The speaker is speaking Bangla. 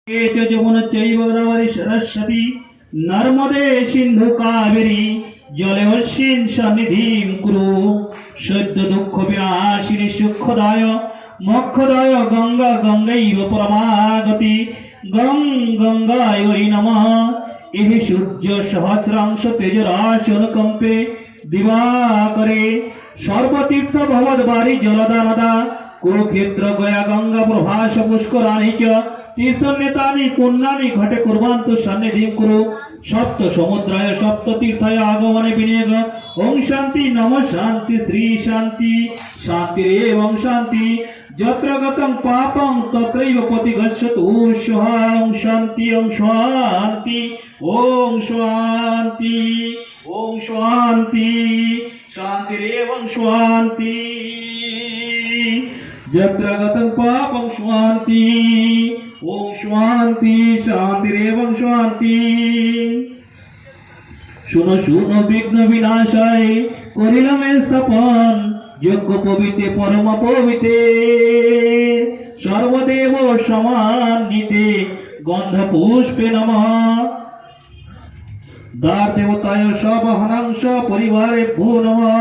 যমুনচৈব গোদাবরী সরস্বতী নর্মদে সিন্ধু কাবেরী জলেऽস্মিन् সন্নিধিং কুরু সদ্য দুঃখ বিনাশিনী সুখদায় মোক্ষদায় গঙ্গা গঙ্গৈব পরমাগতি গং গঙ্গাयै নমঃ। ইহি সূর্য সহস্রাংশ তেজরাশি অনুকম্পে দিবাকরে সর্বতীর্থ ভবদ্বারী জলদা নদা কুরুক্ষেত্র গয়া গঙ্গা প্রভাস পুষ্করাণি চ তীর্থনেতানি পুণ্যানি ঘটে কুর্বান্তু সন্নিধিং কুরু সপ্ত সমুদ্রায় সপ্ত তীর্থায় আগমনে বিনিয়োগ। ওম শান্তি নম শান্তি শ্রী শান্তি শান্তিরেবং শান্তি যত্র গতং পাপং তত্রৈব প্রতিগচ্ছতু ওম শান্তি ওম শান্তি ওম শান্তি ওম শান্তি শান্তিরেবং শান্তি যত্র গতং পাপং শান্তি ওম শান্তি শান্তিরেবং শান্তি। শুনো শুনো বিঘ্ন বিনাশায় করিলাম স্থাপন যজ্ঞ পবিতে পরম পবিতে সর্বদেব সমান্বিতে গন্ধ পুষ্পে নমঃ। দ্বার দেবতায় সবহনাংশ পরিবারে ভূ নমঃ।